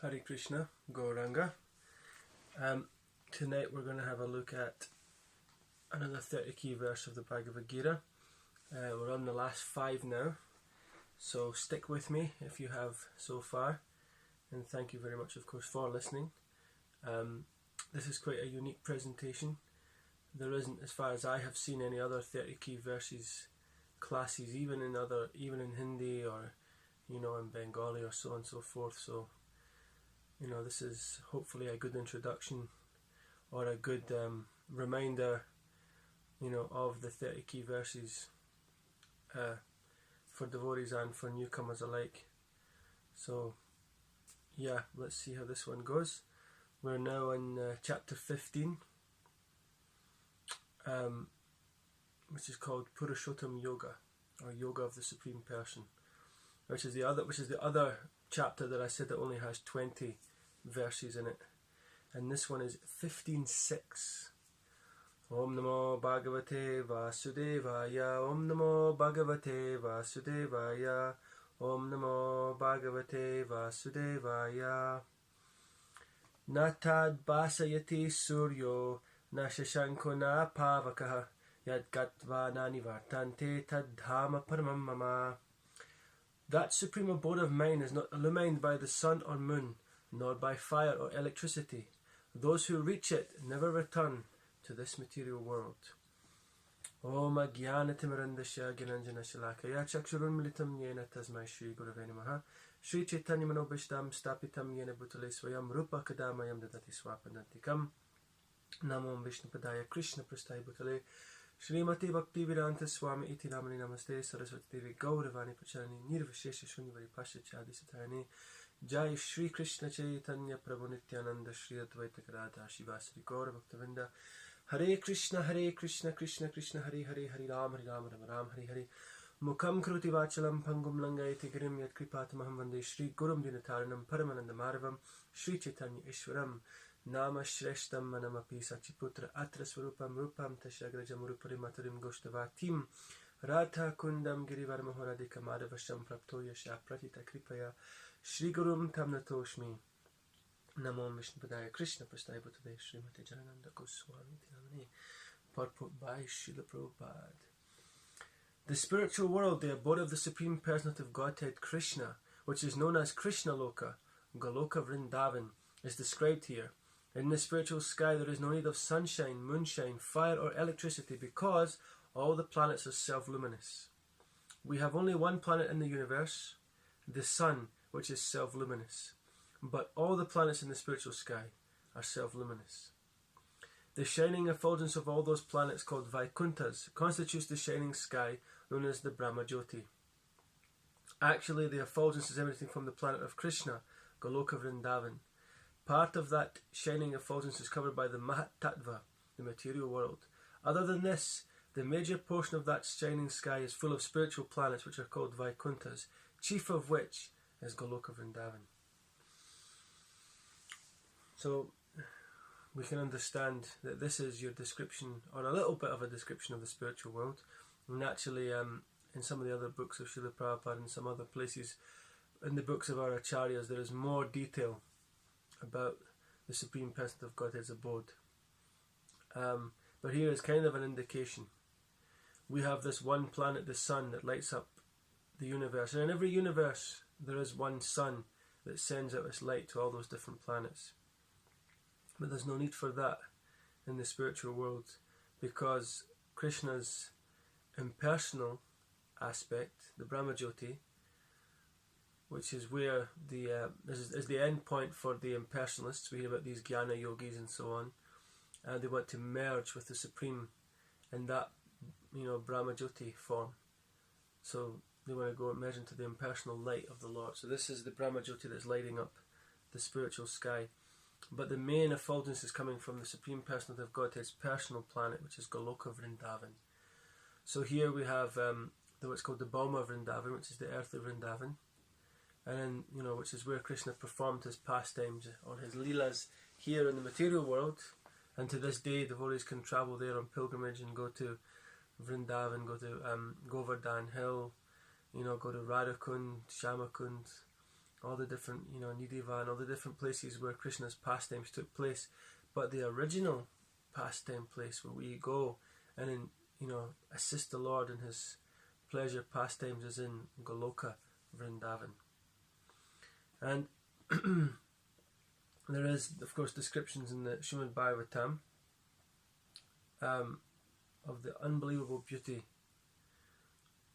Hare Krishna, Gauranga. Tonight we're going to have a look at another 30 key verse of the Bhagavad-Gita. We're on the last 5 now, so stick with me if you have so far, and thank you very much of course for listening. This is quite a unique presentation. There isn't, as far as I have seen, any other 30 key verses classes, even in Hindi or in Bengali or so on and so forth. So this is hopefully a good introduction or a good reminder of the 30 key verses for devotees and for newcomers alike. So yeah, let's see how this one goes. We're now in chapter 15, which is called Purushottam Yoga, or Yoga of the Supreme Person, which is the other chapter that I said that only has 20 verses in it, and this one is 15:6. Om Namo Bhagavate Vasudevaya, Om Namo Bhagavate Vasudevaya, Om Namo Bhagavate Vasudevaya. Natad Basayati Suryo Na Shashanko Na Pavakaha Yad Gatva Nani Vartante Tadhama Paramam Mama. That supreme abode of mine is not illumined by the sun or moon, nor by fire or electricity. Those who reach it never return to this material world. Om Ajnanatimirandasya Gyananjana Shalakaya Chakshurun Militam Yena Tasmai Shri Gurave Namaha Shri Chaitanya Manobishtam Stapitam Yena Bhutale Swayam Rupa Kadamayam Dadati Swapanantikam Namo Vishnu Padaya Krishna Prasthaya Bhutale Srimati Bhakti Vedanta Swami Iti Namani Namaste Saraswati Devi Gauravani Pacharani Nirvishesha Shunyvari Pasha Chadi Satayani Jai Shri Krishna Chaitanya Prabhu Nityananda Shri Advaita Gadadhar Shivasari Gaura Bhaktavinda Hare Krishna Krishna Krishna Hare Hare Hare Ram Ram Ram Hare Hare Mukam Kruti Vachalam Pangum Langayati Girim Yat Kripatamaham Vande Shri Gurum Dinataranam Paramananda Madhavam Shri Chaitanya Ishwaram Nama Shreshtam Manamapi Sachiputra Atra Swarupam Rupam Tashagrajam Rupari Matarim Goshtavatim Radha Kundam Girivar Mahoradika Madhavasham Praptoya Shah Pratita Kripaya Shri Gurum Tamnatoshmi Namo Vishnu Padaya Krishna Prasthaya Bhutale Srimati Jayananda Goswami Tinamani. Purport by Srila Prabhupada. The spiritual world, the abode of the Supreme Personality of Godhead Krishna, which is known as Krishna Loka, Goloka Vrindavan, is described here. In the spiritual sky there is no need of sunshine, moonshine, fire or electricity, because all the planets are self-luminous. We have only one planet in the universe, the sun, which is self-luminous. But all the planets in the spiritual sky are self-luminous. The shining effulgence of all those planets, called Vaikunthas, constitutes the shining sky known as the Brahma-Jyoti. Actually, the effulgence is emanating from the planet of Krishna, Goloka Vrindavan. Part of that shining effulgence is covered by the Mahat Tattva, the material world. Other than this, the major portion of that shining sky is full of spiritual planets which are called Vaikunthas, chief of which is Goloka Vrindavan. So we can understand that this is your description, or a little bit of a description of the spiritual world. And actually, in some of the other books of Srila Prabhupada and some other places, in the books of our acharyas, there is more detail about the Supreme Personality of Godhead's abode. But here is kind of an indication. We have this one planet, the sun, that lights up the universe. And in every universe, there is one sun that sends out its light to all those different planets. But there's no need for that in the spiritual world, because Krishna's impersonal aspect, the Brahma-Jyoti, which is where is the end point for the impersonalists. We hear about these Jnana yogis and so on, and they want to merge with the Supreme in that Brahma-Jyoti form. So they want to go and merge into the impersonal light of the Lord. So this is the Brahma-Jyoti that's lighting up the spiritual sky. But the main effulgence is coming from the Supreme Personality of Godhead's personal planet, which is Goloka Vrindavan. So here we have what's called the Bhauma Vrindavan, which is the earthly Vrindavan, and then which is where Krishna performed his pastimes or his leelas here in the material world. And to this day, devotees can travel there on pilgrimage and go to Vrindavan, go to Govardhan Hill, go to Radhakund, Shamakund, all the different, Nideva and all the different places where Krishna's pastimes took place. But the original pastime place where we go and assist the Lord in his pleasure pastimes is in Goloka, Vrindavan. And there is, of course, descriptions in the Srimad Bhagavatam of the unbelievable beauty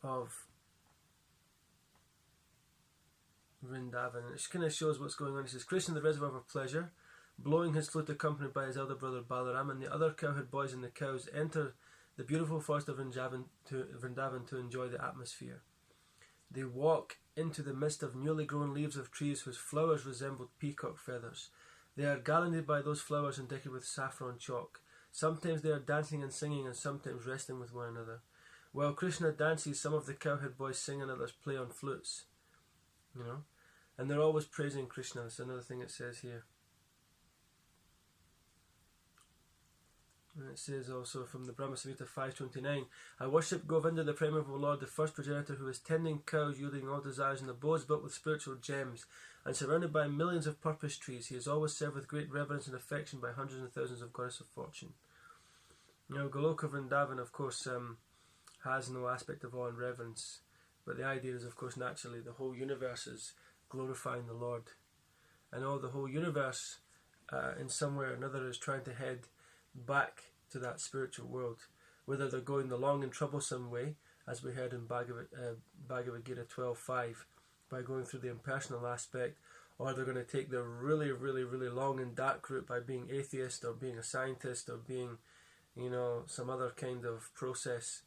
of Vrindavan. And it kind of shows what's going on. He says, Krishna, the reservoir of pleasure, blowing his flute accompanied by his elder brother Balaram, and the other cowherd boys and the cows enter the beautiful forest of Vrindavan to enjoy the atmosphere. They walk into the midst of newly grown leaves of trees whose flowers resembled peacock feathers. They are garlanded by those flowers and decorated with saffron chalk. Sometimes they are dancing and singing, and sometimes wrestling with one another. While Krishna dances, some of the cowherd boys sing and others play on flutes. And they're always praising Krishna. That's another thing it says here. And it says also from the Brahma-samhita 5:29, I worship Govinda, the primeval Lord, the first progenitor, who is tending cows, yielding all desires, and abodes built with spiritual gems, and surrounded by millions of purpose trees. He is always served with great reverence and affection by hundreds and thousands of goddess of fortune. Goloka Vrindavan, of course, has no aspect of awe and reverence, but the idea is, of course, naturally the whole universe is glorifying the Lord, and all the whole universe, in some way or another, is trying to head back to that spiritual world, whether they're going the long and troublesome way, as we heard in Bhagavad-Gita 12.5, by going through the impersonal aspect, or they're going to take the really, really, really long and dark route by being atheist or being a scientist or being, some other kind of process.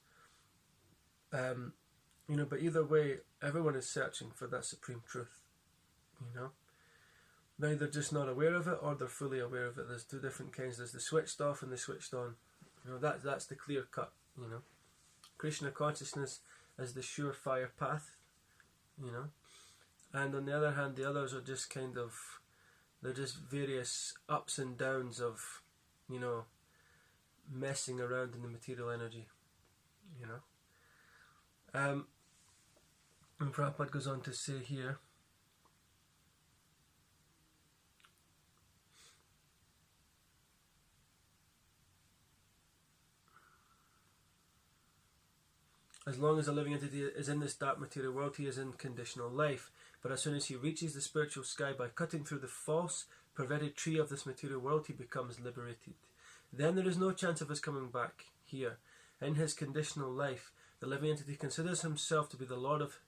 But either way, everyone is searching for that supreme truth. Now they're just not aware of it, or they're fully aware of it. There's two different kinds. There's the switched off and the switched on. That's the clear cut. Krishna consciousness is the surefire path. And on the other hand, the others are just they're just various ups and downs of, messing around in the material energy. And Prabhupada goes on to say here, as long as a living entity is in this dark material world, he is in conditional life. But as soon as he reaches the spiritual sky by cutting through the false, perverted tree of this material world, he becomes liberated. Then there is no chance of his coming back here. In his conditional life, the living entity considers himself to be the Lord of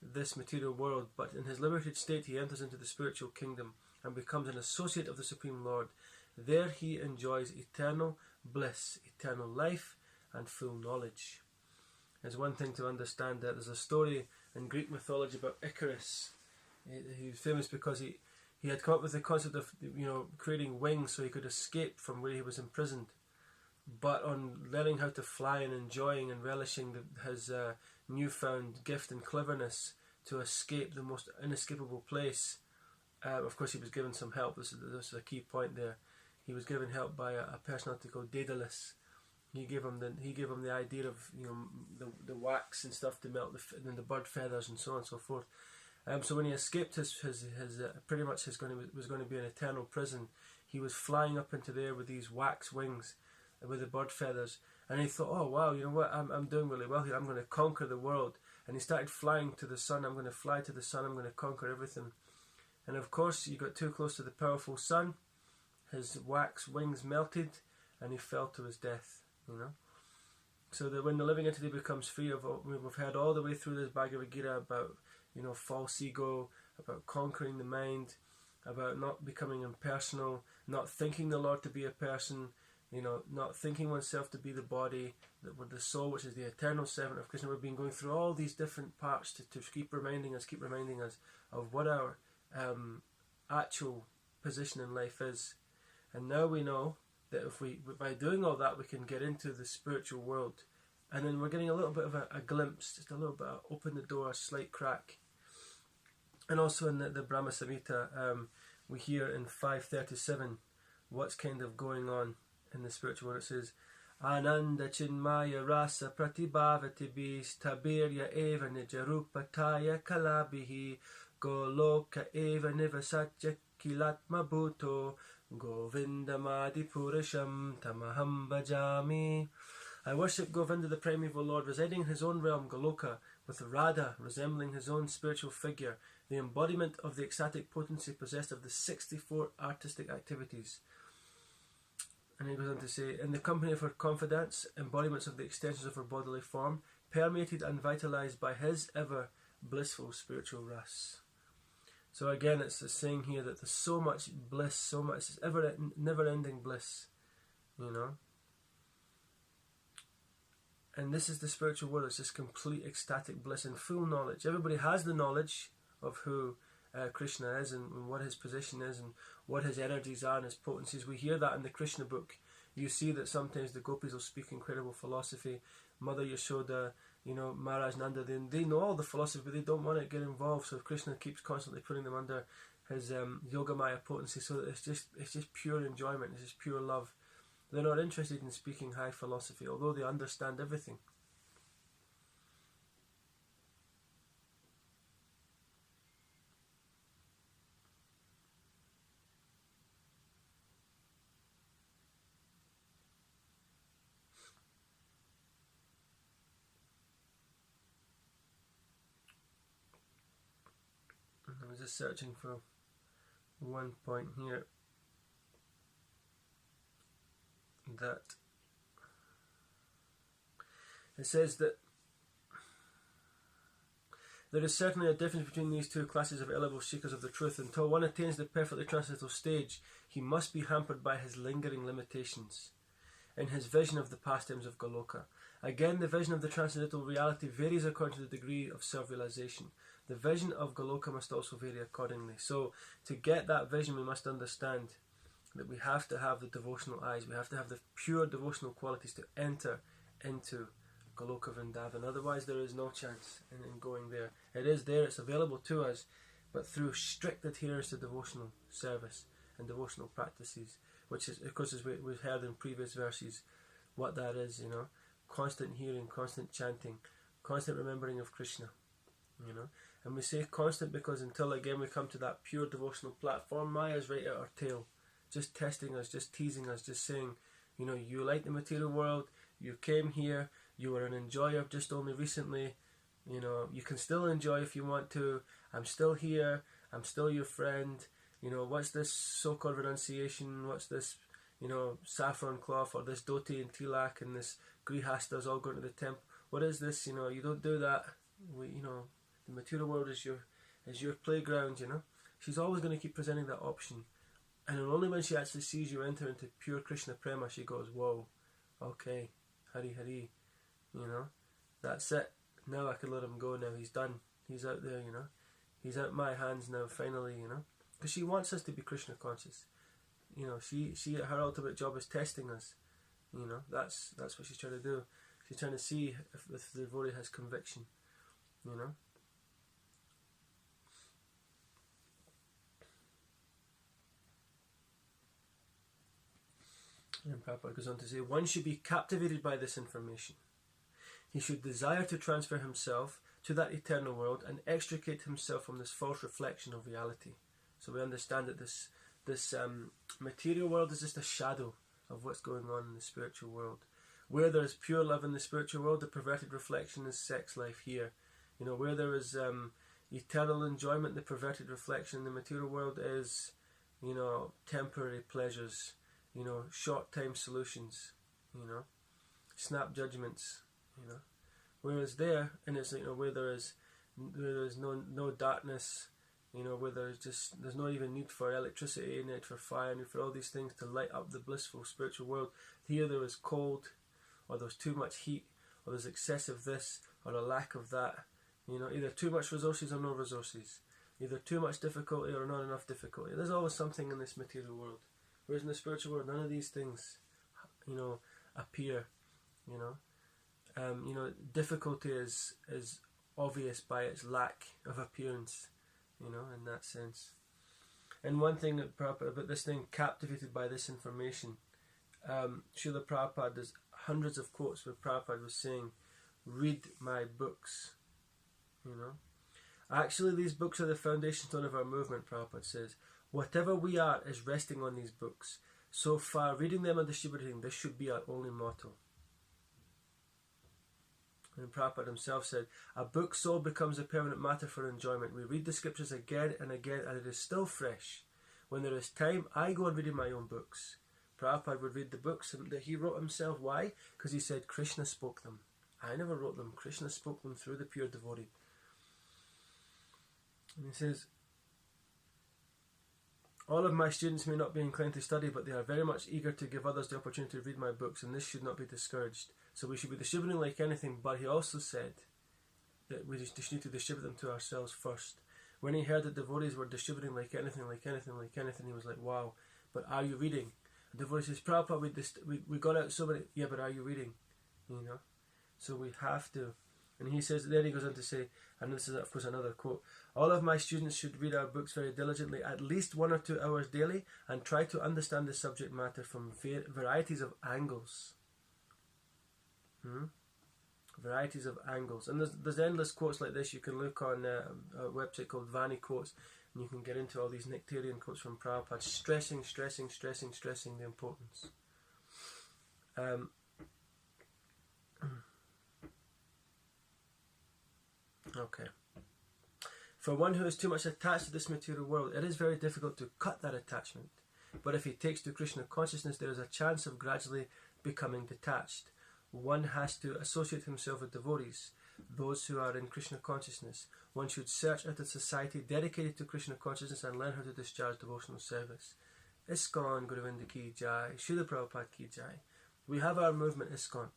this material world, but in his liberated state he enters into the spiritual kingdom and becomes an associate of the Supreme Lord. There he enjoys eternal bliss, eternal life, and full knowledge. It's one thing to understand that there's a story in Greek mythology about Icarus. He was famous because he had come up with the concept of creating wings so he could escape from where he was imprisoned. But on learning how to fly and enjoying and relishing his newfound gift and cleverness to escape the most inescapable place, of course he was given some help. This is a key point there. He was given help by a personality called Daedalus. He gave him the idea of the wax and stuff to melt the bird feathers and so on and so forth. So when he escaped his pretty much was going to be an eternal prison, he was flying up into the air with these wax wings, with the bird feathers, and he thought, oh wow, you know what, I'm doing really well here. I'm going to conquer the world. And he started flying to the sun. I'm going to fly to the sun. I'm going to conquer everything. And of course, he got too close to the powerful sun. His wax wings melted, and he fell to his death. So that when the living entity becomes free of, we've heard all the way through this Bhagavad-Gita about false ego, about conquering the mind, about not becoming impersonal, not thinking the Lord to be a person, not thinking oneself to be the body, the soul, which is the eternal servant of Krishna. We've been going through all these different parts to keep reminding us of what our actual position in life is. And now we know that by doing all that, we can get into the spiritual world. And then we're getting a little bit of a glimpse, just a little bit of open the door, a slight crack. And also in the Brahma Samhita, we hear in 537 what's kind of going on in the spiritual world. It says, Ananda Chinmaya Rasa Pratibhavati Bis Tabirya Eva Nijarupataya Kalabihi Goloka eva nivasatya kilatma bhuto Govindamadi purisham tamaham bhajami. I worship Govinda, the primeval Lord, residing in his own realm, Goloka, with Radha resembling his own spiritual figure, the embodiment of the ecstatic potency possessed of the 64 artistic activities. And he goes on to say, in the company of her confidants, embodiments of the extensions of her bodily form, permeated and vitalized by his ever blissful spiritual ras. So again, it's the saying here that there's so much bliss, so much never-ending bliss, you know. And this is the spiritual world. It's just complete ecstatic bliss and full knowledge. Everybody has the knowledge of who Krishna is and what his position is and what his energies are and his potencies. We hear that in the Krishna book. You see that sometimes the gopis will speak incredible philosophy. Mother Yashoda, you know, Maharaj Nanda, they know all the philosophy, but they don't want to get involved. So Krishna keeps constantly putting them under his Yogamaya potency. So that it's just pure enjoyment. It's just pure love. They're not interested in speaking high philosophy, although they understand everything. I was just searching for one point here that it says that there is certainly a difference between these two classes of A-level seekers of the truth. Until one attains the perfectly transcendental stage, he must be hampered by his lingering limitations in his vision of the pastimes of Goloka. Again, the vision of the transcendental reality varies according to the degree of self-realization. The vision of Goloka must also vary accordingly. So, to get that vision, we must understand that we have to have the devotional eyes. We have to have the pure devotional qualities to enter into Goloka Vrindavan. Otherwise, there is no chance in going there. It is there, it's available to us, but through strict adherence to devotional service and devotional practices, which is, of course, as we've heard in previous verses, what that is, you know. Constant hearing, constant chanting, constant remembering of Krishna, you know. And we say constant because until again we come to that pure devotional platform, Maya's right at our tail, just testing us, just teasing us, just saying, you know, you like the material world, you came here, you were an enjoyer just only recently, you know, you can still enjoy if you want to, I'm still here, I'm still your friend, you know, what's this so-called renunciation, what's this, you know, saffron cloth, or this dhoti and tilak and this grihastas all going to the temple, what is this, you know, you don't do that, you know, the material world is your playground, you know. She's always going to keep presenting that option. And only when she actually sees you enter into pure Krishna Prema, she goes, whoa, okay, Hari Hari, you know, that's it. Now I can let him go now, he's done. He's out there, you know. He's out my hands now, finally, you know. Because she wants us to be Krishna conscious. You know, she her ultimate job is testing us. You know, that's what she's trying to do. She's trying to see if the devotee has conviction, you know. And Prabhupada goes on to say, one should be captivated by this information. He should desire to transfer himself to that eternal world and extricate himself from this false reflection of reality. So we understand that this material world is just a shadow of what's going on in the spiritual world. Where there is pure love in the spiritual world, the perverted reflection is sex life here. You know, where there is eternal enjoyment, the perverted reflection in the material world is, you know, temporary pleasures, you know, short time solutions, you know, snap judgments, you know. Whereas there, and it's, you know, where there is no darkness, you know, where there's no even need for electricity, need for fire, need for all these things to light up the blissful spiritual world. Here there is cold, or there's too much heat, or there's excessive this, or a lack of that. You know, either too much resources or no resources. Either too much difficulty or not enough difficulty. There's always something in this material world. Whereas in the spiritual world, none of these things, you know, appear, you know. You know, difficulty is obvious by its lack of appearance, you know, in that sense. And one thing about this thing, captivated by this information, Srila Prabhupada, there's hundreds of quotes where Prabhupada was saying, read my books, you know. Actually, these books are the foundation stone of our movement, Prabhupada says. Whatever we are is resting on these books. So far, reading them and distributing, this should be our only motto. And Prabhupada himself said, a book soul becomes a permanent matter for enjoyment. We read the scriptures again and again, and it is still fresh. When there is time, I go on reading my own books. Prabhupada would read the books that he wrote himself. Why? Because he said Krishna spoke them. I never wrote them. Krishna spoke them through the pure devotee. And he says, all of my students may not be inclined to study, but they are very much eager to give others the opportunity to read my books, and this should not be discouraged. So we should be distributing like anything, but he also said that we just need to distribute them to ourselves first. When he heard that devotees were distributing like anything, he was like, wow, but are you reading? The devotee says, Prabhupada, we got out so many, yeah, but are you reading? You know? So we have to. And he says, then he goes on to say, and this is of course another quote, all of my students should read our books very diligently, at least 1 or 2 hours daily, and try to understand the subject matter from varieties of angles. Varieties of angles. And there's endless quotes like this. You can look on a website called Vani Quotes, and you can get into all these nectarian quotes from Prabhupada, stressing the importance. Okay. For one who is too much attached to this material world, it is very difficult to cut that attachment. But if he takes to Krishna consciousness, there is a chance of gradually becoming detached. One has to associate himself with devotees, those who are in Krishna consciousness. One should search out a society dedicated to Krishna consciousness and learn how to discharge devotional service. ISKCON Govinda Ki Jai, Srila Prabhupada Ki Jai. We have our movement ISKCON.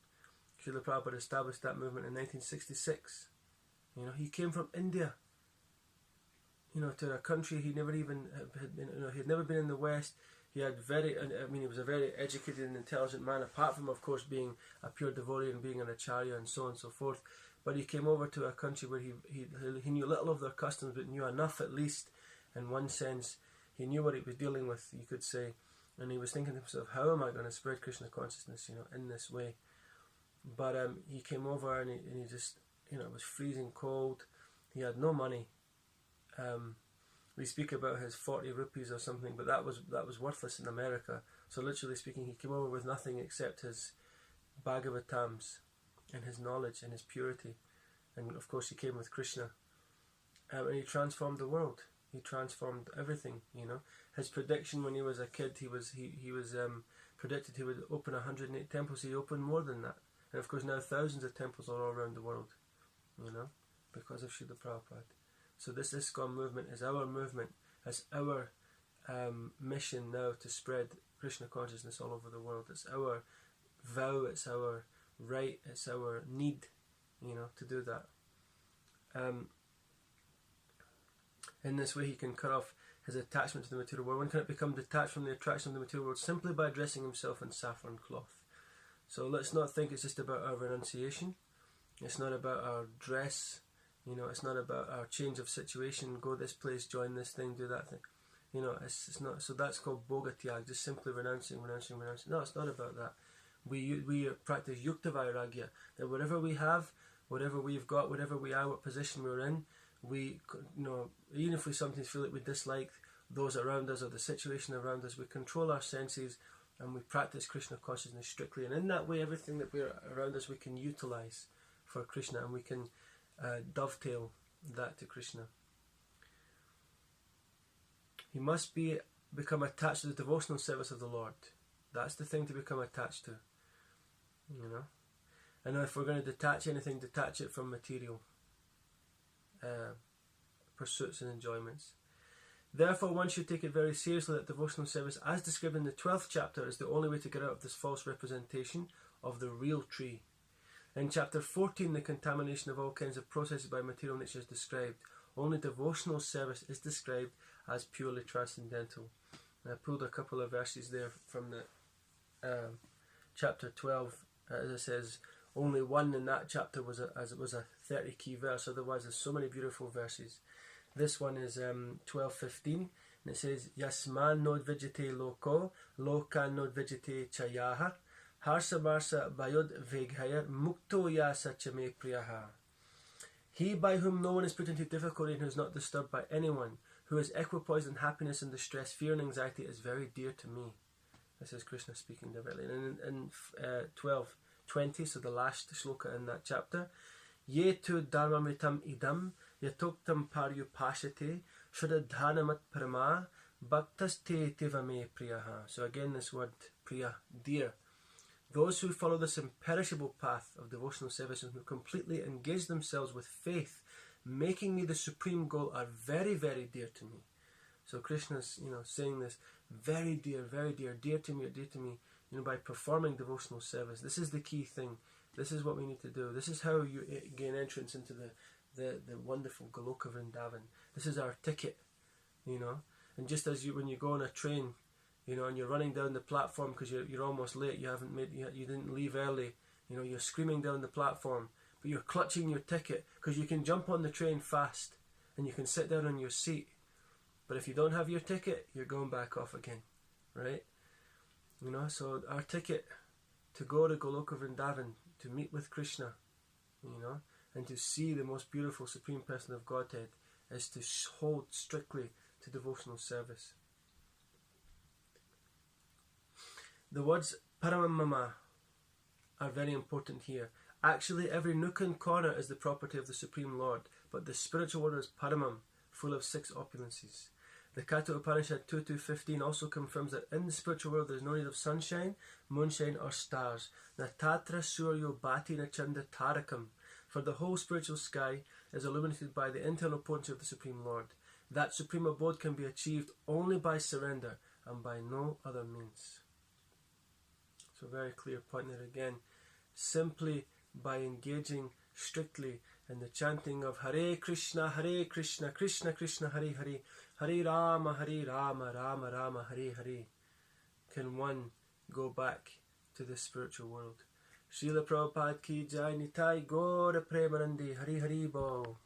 Srila Prabhupada established that movement in 1966. You know, he came from India, you know, to a country he never even had been, you know, he had never been in the West. He had he was a very educated and intelligent man, apart from, of course, being a pure devotee and being an acharya and so on and so forth. But he came over to a country where he knew little of their customs, but knew enough, at least, in one sense. He knew what he was dealing with, you could say. And he was thinking to himself, how am I going to spread Krishna consciousness, you know, in this way? But he came over and he just, you know, it was freezing cold. He had no money. We speak about his 40 rupees or something, but that was worthless in America. So literally speaking, he came over with nothing except his Bhagavatams and his knowledge and his purity. And of course he came with Krishna. And he transformed the world. He transformed everything, you know. His prediction when he was a kid, he was predicted he would open 108 temples. He opened more than that. And of course now thousands of temples are all around the world, you know, because of Srila Prabhupada. So this ISKCON movement is our movement, it's our mission now to spread Krishna consciousness all over the world. It's our vow, it's our right, it's our need, you know, to do that. In this way he can cut off his attachment to the material world. One cannot become detached from the attraction of the material world simply by dressing himself in saffron cloth. So let's not think it's just about our renunciation. It's not about our dress. You know, it's not about our change of situation, go this place, join this thing, do that thing. You know, it's not. So that's called bogatyag, just simply renouncing. No, it's not about that. We practice yukta vairagya, that whatever we have, whatever we've got, whatever we are, what position we're in, we, you know, even if we sometimes feel that we dislike those around us or the situation around us, we control our senses and we practice Krishna consciousness strictly. And in that way, everything that we're around us, we can utilize for Krishna, and we can dovetail that to Krishna. He must become attached to the devotional service of the Lord. That's the thing to become attached to, you know. And if we're going to detach anything, detach it from material pursuits and enjoyments. Therefore, one should take it very seriously that devotional service, as described in the 12th chapter, is the only way to get out of this false representation of the real tree. In chapter 14, the contamination of all kinds of processes by material nature is described. Only devotional service is described as purely transcendental. And I pulled a couple of verses there from the chapter 12. As it says, only one in that chapter was a 30 key verse. Otherwise, there's so many beautiful verses. This one is 12:15, and it says, Yasman nod vijite loko, loka nod vijite chayaha. Harsa Marsa Bayod Veghayar Mukto Yasa Chame Priyaha. He by whom no one is put into difficulty and who is not disturbed by anyone, who is equipoised in happiness and distress, fear and anxiety, is very dear to me. This is Krishna speaking directly. And in 12:20, so the last shloka in that chapter, Ye tu dharmamritam idam yatoktam paryupashate shradhanamat parama bhaktaste tivame priyaha. So again, this word priya, dear. Those who follow this imperishable path of devotional service and who completely engage themselves with faith, making me the supreme goal, are very, very dear to me. So Krishna's, saying this, very dear to me, by performing devotional service. This is the key thing. This is what we need to do. This is how you gain entrance into the wonderful Goloka Vrindavan. This is our ticket, And just as when you go on a train, and you're running down the platform because you're almost late, you didn't leave early, you're screaming down the platform, but you're clutching your ticket because you can jump on the train fast and you can sit down on your seat. But if you don't have your ticket, you're going back off again, right? So our ticket to go to Goloka Vrindavan, to meet with Krishna, and to see the most beautiful Supreme Person of Godhead, is to hold strictly to devotional service. The words Paramam Mama are very important here. Actually, every nook and corner is the property of the Supreme Lord, but the spiritual order is Paramam, full of 6 opulences. The Katha Upanishad 2.2.15 also confirms that in the spiritual world there is no need of sunshine, moonshine or stars. Natatra suryo bhati nachanda tarakam. For the whole spiritual sky is illuminated by the internal potency of the Supreme Lord. That supreme abode can be achieved only by surrender and by no other means. So very clear point there again. Simply by engaging strictly in the chanting of Hare Krishna, Krishna Krishna, Hare Hare, Hare Rama, Rama Rama, Hare Hare, can one go back to the spiritual world. Srila Prabhupada ki jai, Nitai Gaura Premanandi, Hare Hare Bo.